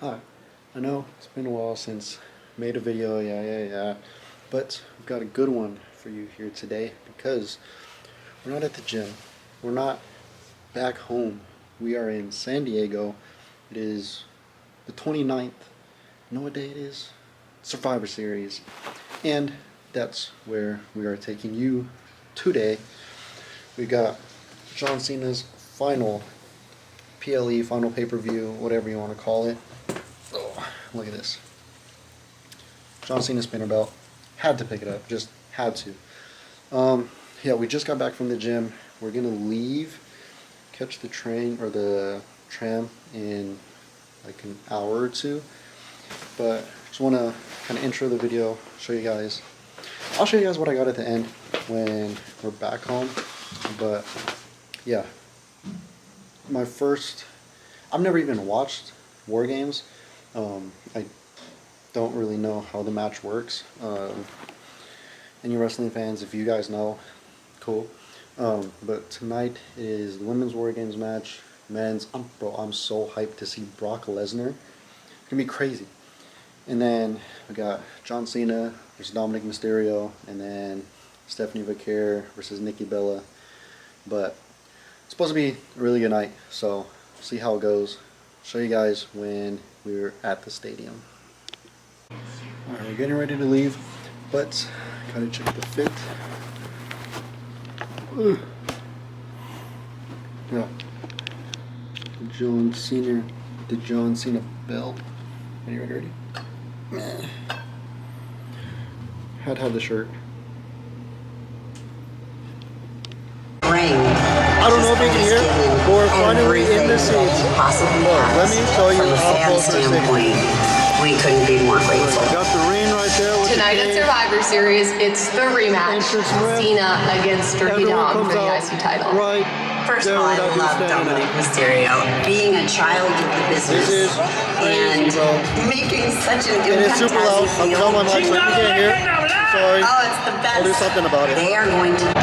Hi, I know it's been a while since I made a video, yeah, but I've got a good one for you here today because we're not at the gym. We're not back home. We are in San Diego. It is the 29th. You know what day it is? Survivor Series. And that's where we are taking you today. We got John Cena's final PLE, final pay-per-view, whatever you want to call it. Oh, look at this. John Cena's spinner belt. Had to pick it up. Just had to. Yeah, we just got back from the gym. We're going to leave, catch the train or the tram in like an hour or two. But just want to kind of intro the video, show you guys. I'll show you guys what I got at the end when we're back home. But yeah, I've never even watched WarGames. I don't really know how the match works. Any wrestling fans, if you guys know, cool. But tonight is the women's WarGames match. Men's, I'm so hyped to see Brock Lesnar. It's gonna be crazy. And then we got John Cena versus Dominic Mysterio, and then Stephanie Vaquer versus Nikki Bella. But it's supposed to be a really good night, so see how it goes. Show you guys when we're at the stadium. Alright, we're getting ready to leave, but gotta check the fit. Yeah, the John Cena belt. Are you ready? Had to have the shirt. I don't know if you can hear, but we're finally in the seats. Look, let me show you how close we're sitting. We couldn't be more grateful. Got the ring right there. Tonight at Survivor Series, it's the rematch. Cena against Dirty Dog for the IC title. Right. First of all, I love Dominic Mysterio. Being a child of the business and making such an It is impact super loud. as I'm you telling my feel. mic so you can't hear. Sorry. Oh, it's the best. I'll do something about it. They are going to...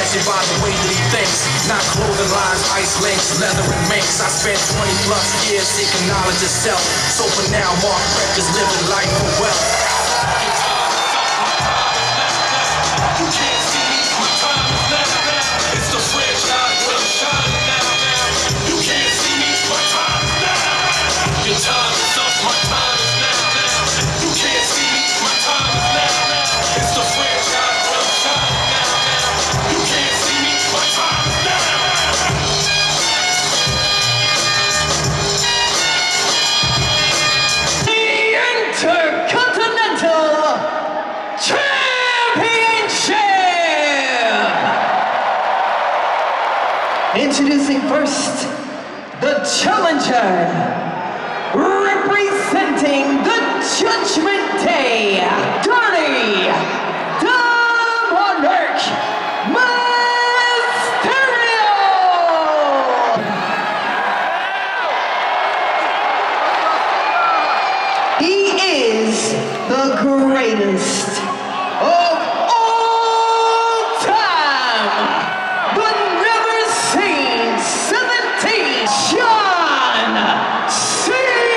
flashy by the way that he thinks. Not clothing lines, ice links, leather and minks. I spent 20 plus years seeking knowledge itself. So for now, Mark Breck is living life for wealth. You can't see me, my time is now. It's the franchise where I'm shining now. You can't see me, my time is now. Your time is up, my time is now. You can't see me, my time is now. It's the franchise where I'm shining now. You can't see me, my time is now. Intercontinental Championship! Introducing first, the challenger, representing the Judgment Day, Donnie the Monarch Mysterio! He is the greatest of all time. The never seen 17, John Cena.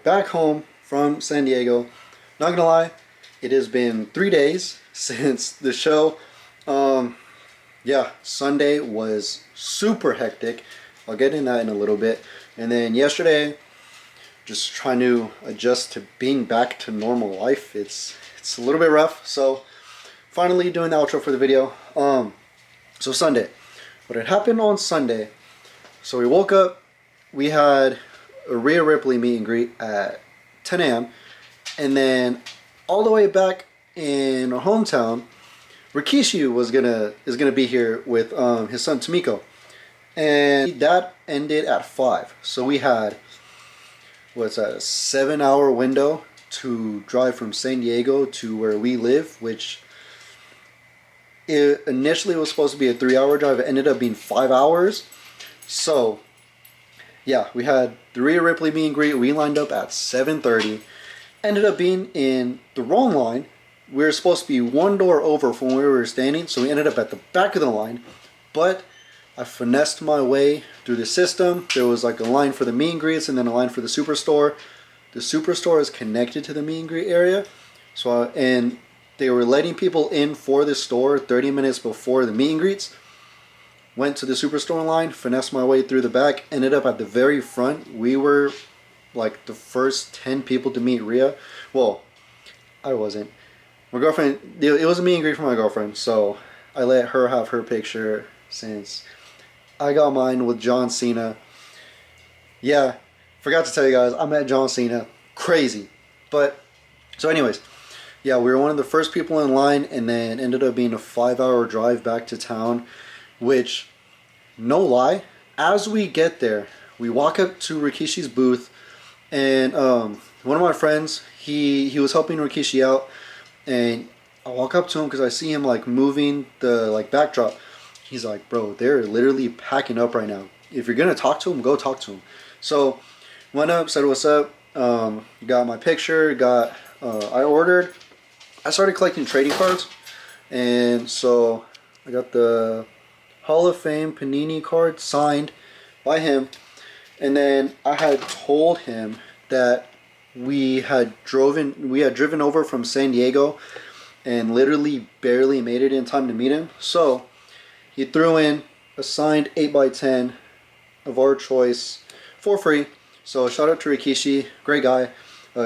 back home from San Diego. Not gonna lie, it has been 3 days since the show. Yeah, Sunday was super hectic. I'll get into that in a little bit. And then yesterday, just trying to adjust to being back to normal life. It's a little bit rough. So finally doing the outro for the video. So Sunday, what had happened on Sunday? So we woke up. We had a Rhea Ripley meet and greet at 10 a.m. And then all the way back in our hometown, Rikishi is gonna be here with his son Tomiko, and that ended at 5. So we had, what's that, a 7-hour window to drive from San Diego to where we live, which it initially was supposed to be a 3-hour drive. It ended up being 5 hours. So yeah, we had the Rhea Ripley meet and greet. We lined up at 7:30. Ended up being in the wrong line. We were supposed to be one door over from where we were standing, so we ended up at the back of the line. But I finessed my way through the system. There was like a line for the meet and greets and then a line for the superstore. The superstore is connected to the meet and greet area, and they were letting people in for the store 30 minutes before the meet and greets. Went to the superstore line, finessed my way through the back, ended up at the very front. We were like the first 10 people to meet Rhea. Well, I wasn't. My girlfriend, it was a meet and greet for my girlfriend, so I let her have her picture since I got mine with John Cena. Yeah, forgot to tell you guys, I met John Cena. Crazy. But, so anyways, yeah, we were one of the first people in line, and then ended up being a 5-hour drive back to town, which, no lie, as we get there, we walk up to Rikishi's booth, and one of my friends, he was helping Rikishi out, and I walk up to him because I see him like moving the like backdrop. He's like, bro, they're literally packing up right now. If you're gonna talk to him, go talk to him. So went up, said what's up, got my picture, I ordered. I started collecting trading cards, and so I got the Hall of Fame Panini card signed by him. And then I had told him that we had driven over from San Diego and literally barely made it in time to meet him. So he threw in a signed 8x10 of our choice for free. So shout out to Rikishi, great guy.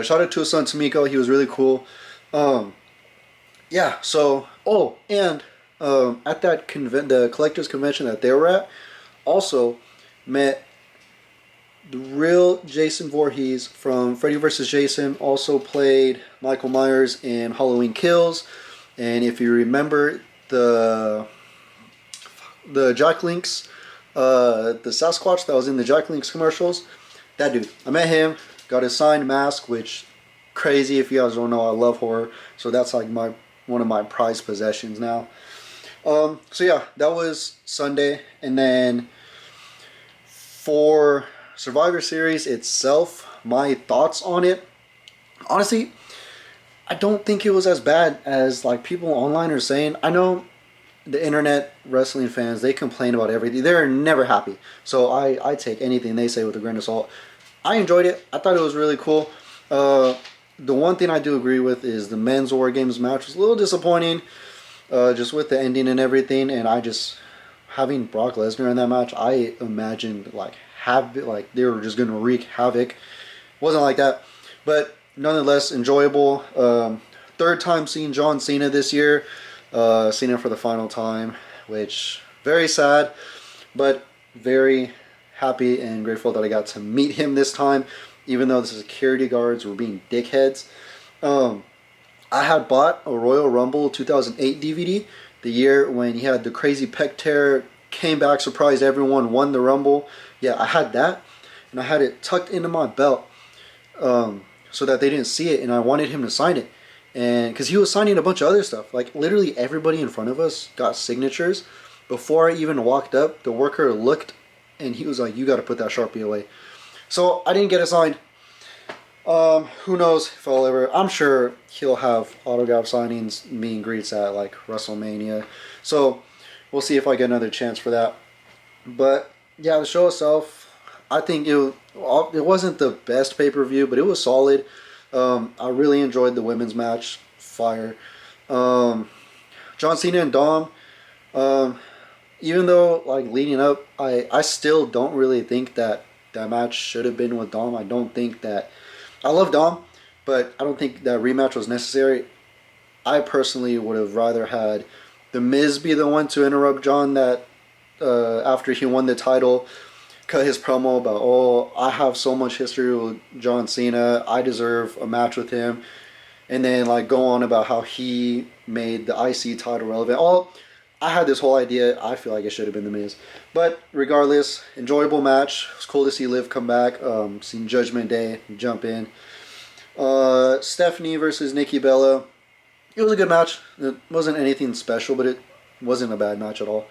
Shout out to his son Tomiko, he was really cool. Yeah, so, and at that the collectors convention that they were at, also met the real Jason Voorhees from Freddy vs. Jason. Also played Michael Myers in Halloween Kills. And if you remember the Jack Link's, the Sasquatch that was in the Jack Link's commercials, that dude. I met him, got his signed mask, which, crazy, if you guys don't know, I love horror. So that's like one of my prized possessions now. So yeah, that was Sunday. And then for Survivor Series itself, my thoughts on it, honestly, I don't think it was as bad as like people online are saying. I know the internet wrestling fans, they complain about everything. They're never happy. So I take anything they say with a grain of salt. I enjoyed it. I thought it was really cool. The one thing I do agree with is the men's WarGames match was a little disappointing, just with the ending and everything. And having Brock Lesnar in that match, I imagined like they were just gonna wreak havoc. Wasn't like that, but nonetheless enjoyable. Third time seeing John Cena this year. Seen him for the final time, which very sad, but very happy and grateful that I got to meet him this time, even though the security guards were being dickheads. I had bought a Royal Rumble 2008 DVD, the year when he had the crazy pec tear, came back, surprised everyone, won the Rumble. Yeah, I had that, and I had it tucked into my belt so that they didn't see it, and I wanted him to sign it. And because he was signing a bunch of other stuff, like literally everybody in front of us got signatures. Before I even walked up, the worker looked, and he was like, "You got to put that Sharpie away." So I didn't get it signed. Who knows if I'll ever. I'm sure he'll have autograph signings, meet and greets at like WrestleMania. So we'll see if I get another chance for that. But yeah, the show itself, I think it wasn't the best pay-per-view, but it was solid. I really enjoyed the women's match. Fire. John Cena and Dom. Even though like leading up, I still don't really think that match should have been with Dom. I don't think that. I love Dom, but I don't think that rematch was necessary. I personally would have rather had The Miz be the one to interrupt John that after he won the title, cut his promo about, oh, I have so much history with John Cena, I deserve a match with him, and then like go on about how he made the IC title relevant. I had this whole idea. I feel like it should have been The Miz, but regardless, enjoyable match. It was cool to see Liv come back. Seen Judgment Day jump in. Stephanie versus Nikki Bella. It was a good match. It wasn't anything special, but it wasn't a bad match at all.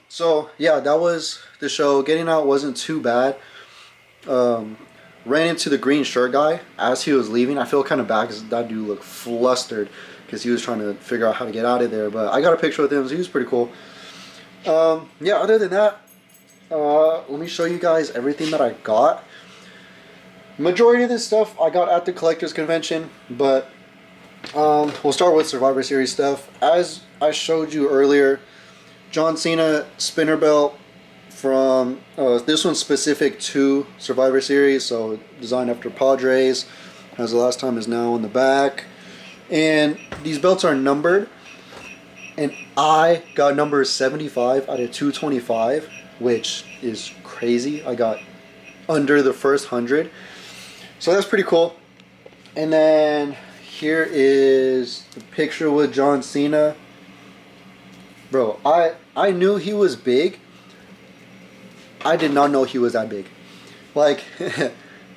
So yeah, that was the show. Getting out wasn't too bad. Ran into the green shirt guy as he was leaving. I feel kind of bad because that dude looked flustered because he was trying to figure out how to get out of there. But I got a picture with him, so he was pretty cool. Yeah, other than that, let me show you guys everything that I got. Majority of this stuff I got at the Collectors Convention, but we'll start with Survivor Series stuff. As I showed you earlier, John Cena spinner belt from this one's specific to Survivor Series, so designed after Padres. As the last time is now on the back, and these belts are numbered. And I got number 75 out of 225, which is crazy. I got under the first 100, so that's pretty cool. And then here is the picture with John Cena. Bro, I knew he was big. I did not know he was that big. Like,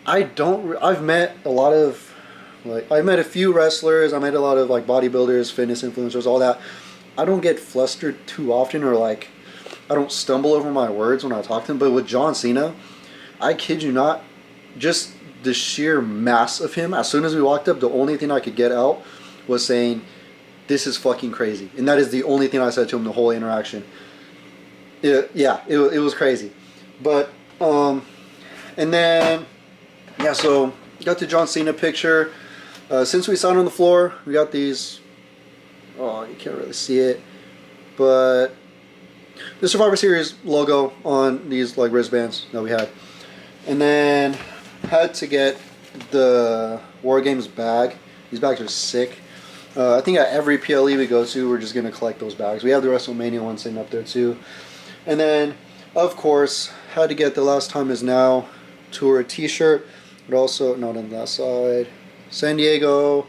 I've met a lot of, like, I met a few wrestlers. I met a lot of, like, bodybuilders, fitness influencers, all that. I don't get flustered too often, or, like, I don't stumble over my words when I talk to him. But with John Cena, I kid you not, just the sheer mass of him, as soon as we walked up, the only thing I could get out was saying, this is fucking crazy. And that is the only thing I said to him the whole interaction. It was crazy. But, and then, yeah, so got the John Cena picture. Since we signed on the floor, we got these, oh, you can't really see it, but the Survivor Series logo on these, like, wristbands that we had. And then had to get the WarGames bag. These bags are sick. I think at every PLE we go to, we're just going to collect those bags. We have the WrestleMania one sitting up there too. And then, of course, had to get the Last Time Is Now tour t-shirt, but also, not on that side, San Diego,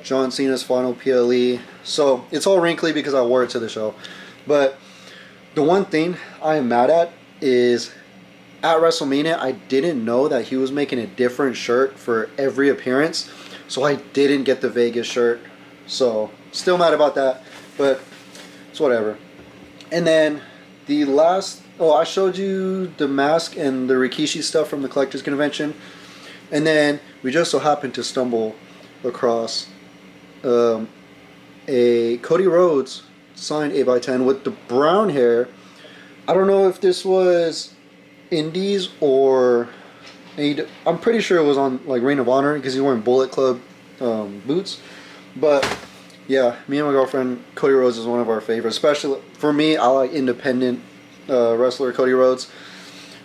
John Cena's final PLE. So it's all wrinkly because I wore it to the show. But the one thing I am mad at is at WrestleMania, I didn't know that he was making a different shirt for every appearance. So I didn't get the Vegas shirt. So still mad about that, but it's whatever. And then the last, I showed you the mask and the Rikishi stuff from the Collectors Convention. And then we just so happened to stumble across a Cody Rhodes signed 8x10 with the brown hair. I don't know if this was Indies or I'm pretty sure it was on, like, Ring of Honor because he's wearing Bullet Club boots. But yeah, me and my girlfriend, Cody Rhodes is one of our favorites. Especially for me, I like independent wrestler Cody Rhodes.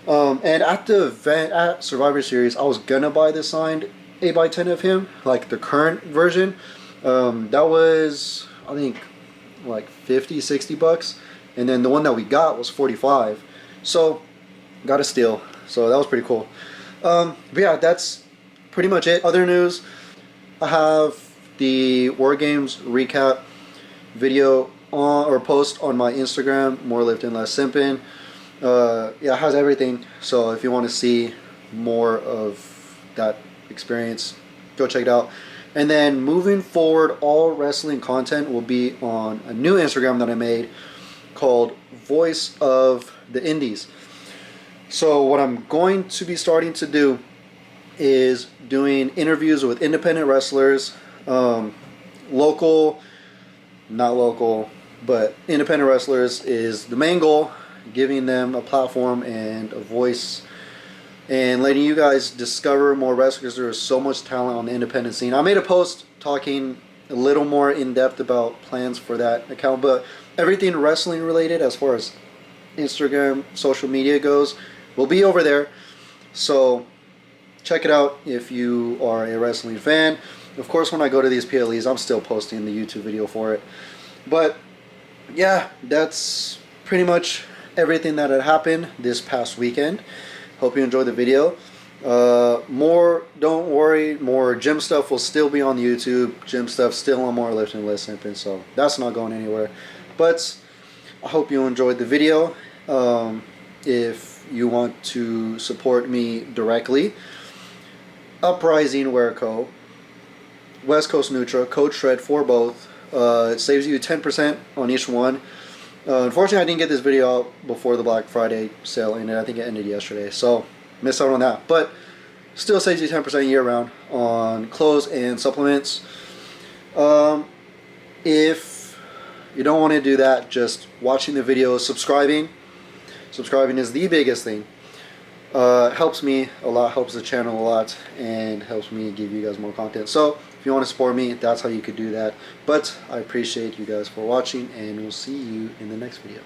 And at the event at Survivor Series, I was gonna buy the signed 8x10 of him, like the current version. That was, I think, like 50, 60 bucks. And then the one that we got was 45. So got a steal. So that was pretty cool. But yeah, that's pretty much it. Other news, I have the WarGames recap video on, or post on my Instagram, More Lifting Less Simping. Yeah, it has everything. So if you want to see more of that experience, go check it out. And then moving forward, all wrestling content will be on a new Instagram that I made called Voice of the Indies. So what I'm going to be starting to do is doing interviews with independent wrestlers, local, not local, but independent wrestlers is the main goal, giving them a platform and a voice and letting you guys discover more wrestlers. There is so much talent on the independent scene. I made a post talking a little more in depth about plans for that account, but everything wrestling related as far as Instagram, social media goes will be over there. So check it out if you are a wrestling fan. Of course, when I go to these PLEs, I'm still posting the YouTube video for it. But yeah, that's pretty much everything that had happened this past weekend. Hope you enjoyed the video. Don't worry, more gym stuff will still be on the YouTube. Gym stuff still on More Lifting Less Simping, so that's not going anywhere. But I hope you enjoyed the video. If you want to support me directly, Uprising Wear Co., West Coast Nutra, Code Shred for both. It saves you 10% on each one. Unfortunately, I didn't get this video out before the Black Friday sale ended. I think it ended yesterday, so missed out on that. But still saves you 10% year round on clothes and supplements. If you don't want to do that, just watching the videos, subscribing. Subscribing is the biggest thing. Helps me a lot, helps the channel a lot, and helps me give you guys more content. So if you want to support me, that's how you could do that. But I appreciate you guys for watching, and we'll see you in the next video.